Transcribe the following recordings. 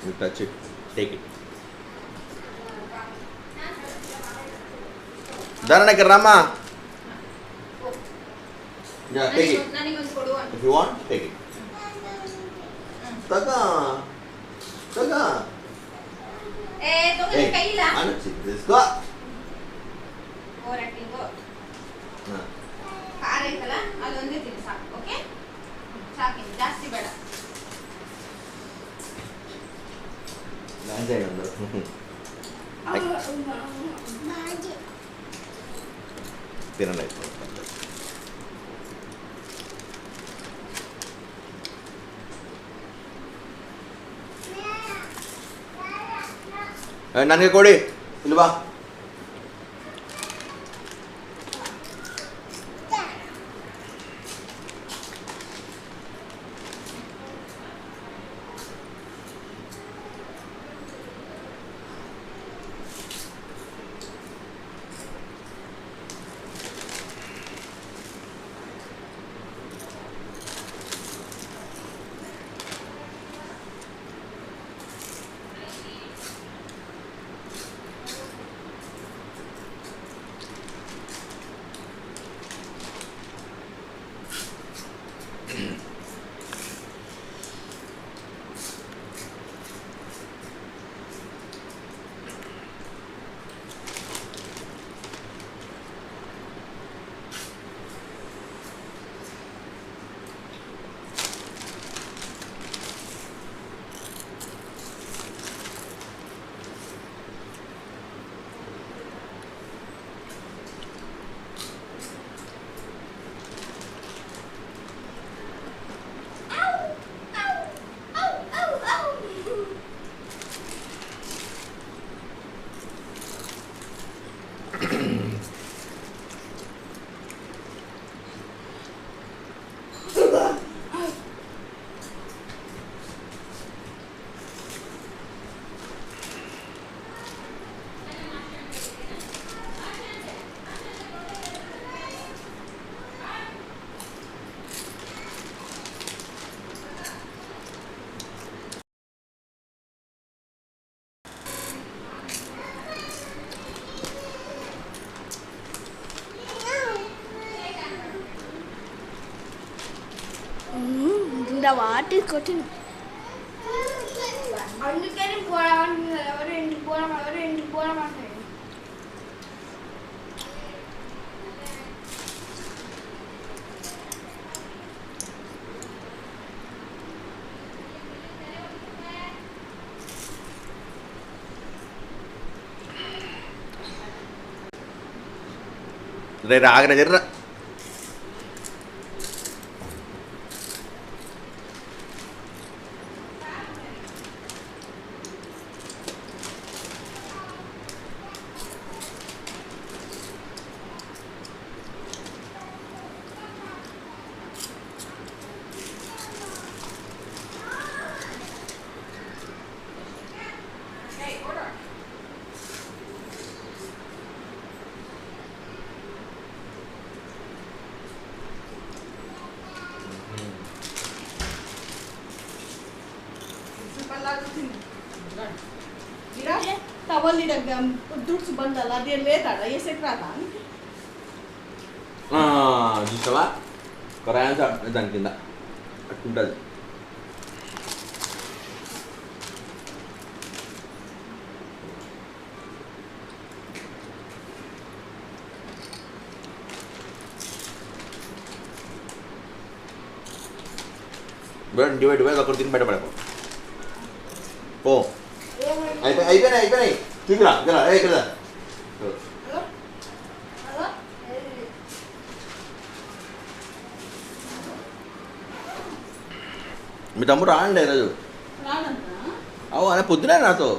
You touch it. Take it. Dharana Rama. Yeah, take it. If you want, take it. Taga. Taga. Hey, Anuchi, let's go. తినండి ನನಗೆ ಕೊಡಿ ಇಲ್ವಾ இந்த வாட்டி கொட்டி అందుకని పోరాడు ఎవరు ఇంటికి పోరామంటారు రే రాగరా జర్ర tawali dagang dur subandala dia leda ya sekratan చూసావా కొరాయన్ దాని కింద అట్టుంటుంది డివైడ్ ఒకటి తిని బయటపడపో పో అయిపోయినాయి చూపిరా ఇక్కడ మీ తమ్ముడు రాండి ఈరోజు అవు అనే పొద్దునే నాతో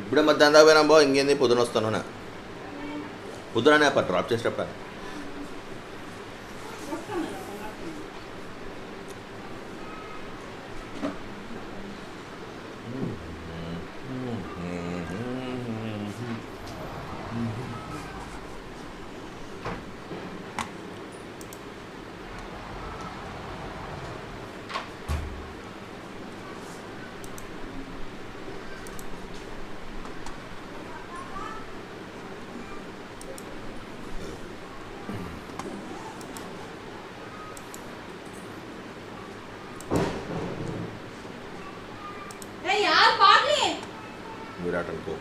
ఇప్పుడే మధ్యాహ్నం దాకా పోయినా బా ఇంకేంది పొద్దున వస్తాను నా పొద్దుననే అప్ప డ్రాప్ చేసేటప్పుడు विराट and co.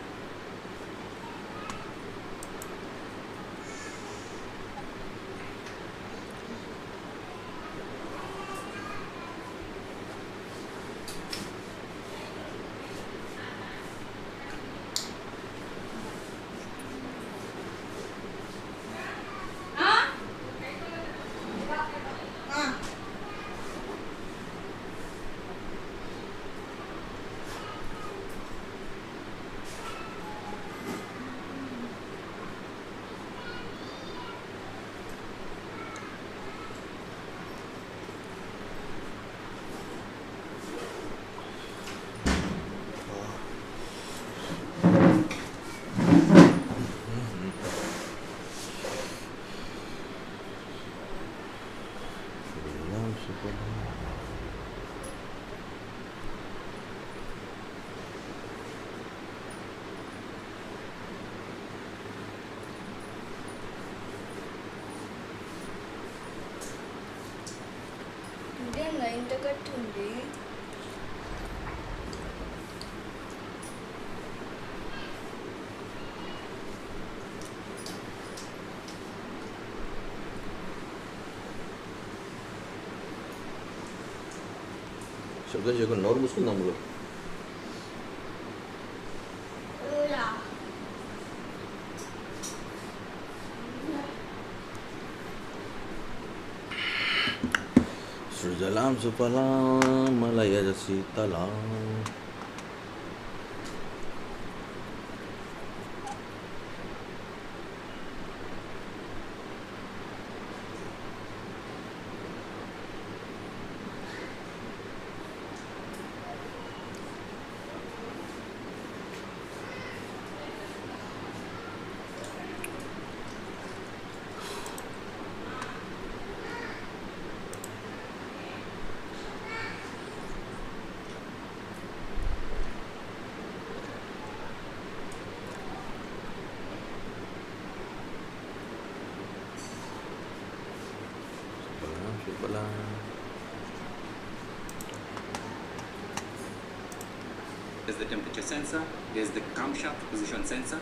ఇదేనా ఇంత గట్టి ఉంది శబ్దం చేయకుండా నోరు మూసుకుందాం bro. సృజలాం సుఫలాం మలయజ శీతలాం. There's the temperature sensor, there's the camshaft position sensor,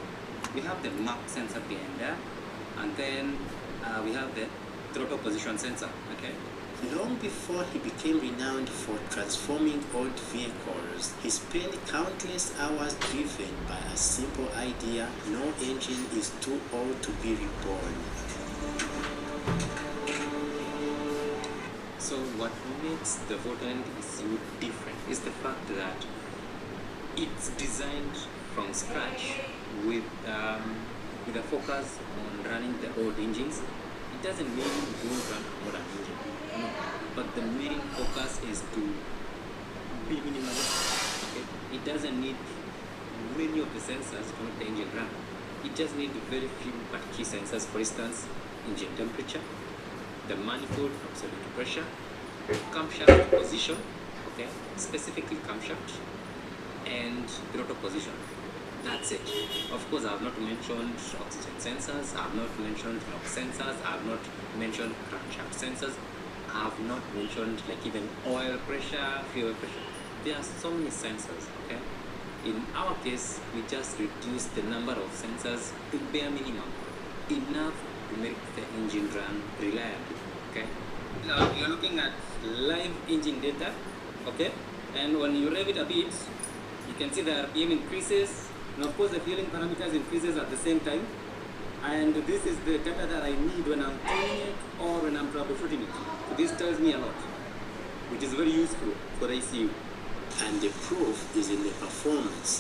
we have the map sensor behind there, and then we have the throttle position sensor, okay? Long before he became renowned for transforming old vehicles, he spent countless hours driven by a simple idea: no engine is too old to be reborn. So what makes the Votant so different is the fact that it's designed from scratch with a focus on running the old engines. It doesn't mean you don't run a modern engine, no. But the main focus is to be minimalist. Okay? It doesn't need many of the sensors to make the engine run. It just needs very few but key sensors. For instance, engine temperature, the manifold absolute pressure, camshaft position, okay, specifically camshaft, and throttle position. That's it. Of course, I have not mentioned oxygen sensors, I have not mentioned NOx sensors, I have not mentioned crankshaft sensors, I have not mentioned like even oil pressure, fuel pressure. There are so many sensors, okay? In our case, we just reduce the number of sensors to bare minimum, enough to make the engine run reliably, okay? Now you're looking at live engine data, okay? And when you rev it a bit, you can see the RPM increases, and of course the fueling parameters increases at the same time. And this is the data that I need when I'm tuning it or when I'm troubleshooting it. So this tells me a lot, which is very useful for the ECU. And the proof is in the performance.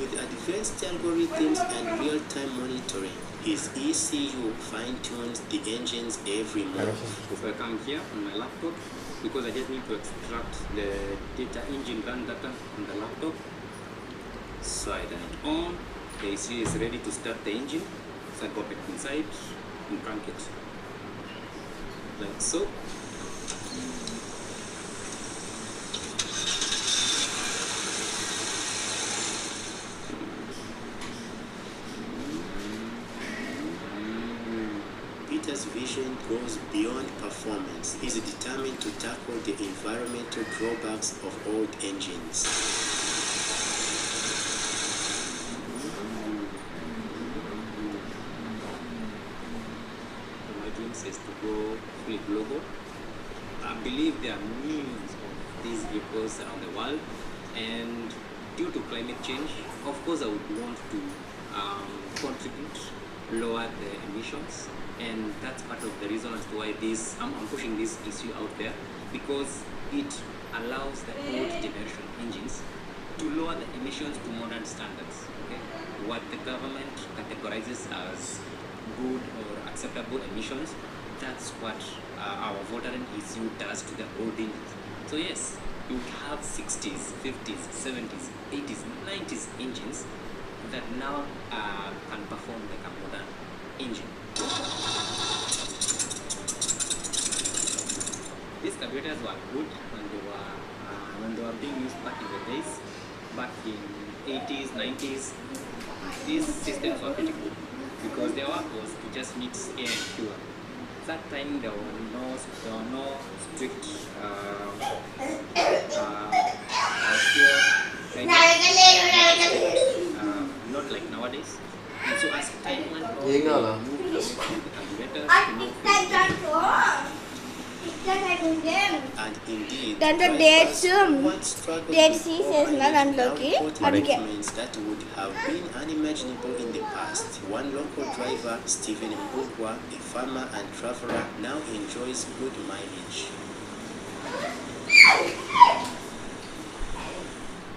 With advanced algorithms and real-time monitoring, his ECU fine-tunes the engines every month. So I come here on my laptop because I just need to extract the data engine run data on the laptop. So I turn it on, the ECU is ready to start the engine. So I pop it inside and crank it. Like so. Toyota's vision goes beyond performance. He's determined to tackle the environmental drawbacks of old engines. My dreams is to go fully global. I believe there are millions of these vehicles around the world, and due to climate change, of course, I would want to contribute, lower the emissions, and that's part of the reason as to why I'm pushing this issue out there, because it allows the old generation engines to lower the emissions to modern standards. Okay? What the government categorizes as good or acceptable emissions, that's what our Votaran issue does to the old engines. So yes, you have 60s, 50s, 70s, 80s, 90s engines that now can perform like a modern engine. These carburetors were good when they were being used back in the days, back in 80s, 90s. These systems were pretty good because their work was to just mix air and fuel. That time there were no strict not like nowadays. And so as time went on, we moved away from the carburetors to more And indeed, దాంట్లో drivers dates, once struggled dates with తీసేసిన overheating దాంట్లోకి output అందుకే. movements that would have been unimaginable in the past. One local driver, Stephen Mbugwa, a farmer and traveler, now enjoys good mileage.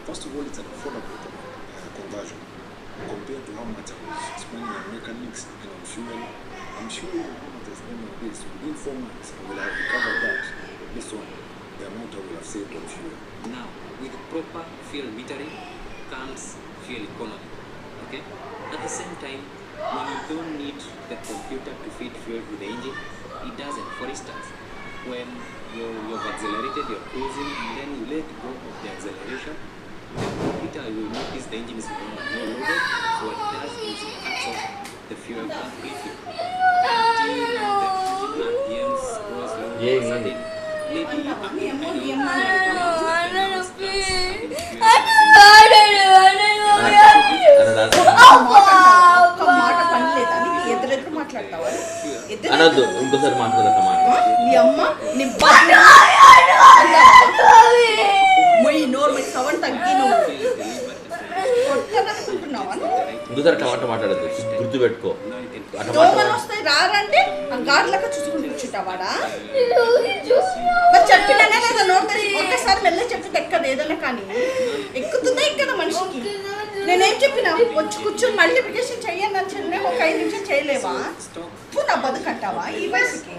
First of all, it's an affordable conversion compared to how much I was spending on mechanics and on fuel. I'm sure you know how much I spent on this. Within 4 months, I will have recovered that. This one, the amount I will have saved on fuel. Now, with proper fuel metering comes fuel economy. Okay? At the same time, when you don't need the computer to feed fuel to the engine, it doesn't. For instance, when you've accelerated, you're cruising, and then you let go of the acceleration, the computer will notice the engine is no loaded, so what it does is it cuts off the fuel completely. Until the RPMs goes low, sudden, maybe ఒక్క మాట పని లేదా నీకు ఎదురెదురు మాట్లాడతావా అనొద్దు ఇంకోసారి మాట్లాడతా మాట నీ అమ్మ నీ మొయ్యి నోరు మీ సవన్ తగ్గి నువ్వు కొట్టదనుకుంటున్నావా ఇంకోసారి టమాటా మాట్లాడద్దు గుర్తు పెట్టుకో దోమలు వస్తాయి రారంటే ఆ గాడ్లక చూసుకుని కూర్చుంటావాడా మరి చెప్పినానే లేదా నోట్ ఒక్కసారి మెల్ల చెప్పి ఎక్కదు ఏదైనా కానీ ఎక్కుతుందా ఎక్కదా మనిషికి నేనేం చెప్పినా వచ్చి కూర్చొని మల్టిప్లికేషన్ చెయ్యండి అని చెప్పినా ఒక 5 నిమిషాలు చేయలేవా నా బతుకంటావా ఈ వయసుకి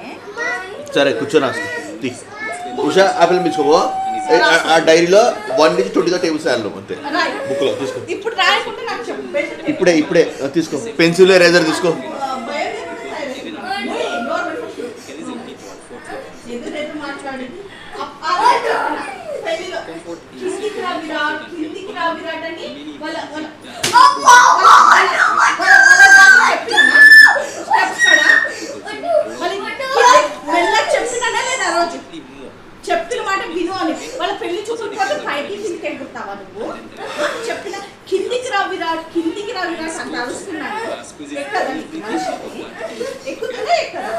సరే కూర్చొని ఉషా ఆపిల్ మించుకోవో ఆ డైరీలో 1 నుంచి 20 టేబుల్స్ వేయాలి అంతే బుక్లో తీసుకో ఇప్పుడు రాయకుంటే నాకు చెప్పు ఇప్పుడే తీసుకో పెన్సిల్ ఎరేజర్ తీసుకో మాట్లాడి కిందికి రా విరాట్ అని మెల్ల చెప్పినానే లేదా రోజు చెప్పిన మాట విను అని వాళ్ళ పెళ్లి చూసుకుంటే పైకి కిందికి ఎగురుతావా నువ్వు చెప్పిన కిందికి రా విరాట్ అంటే అరుస్తున్నాను ఎక్కదా ఎక్కుతుందా ఎక్కదా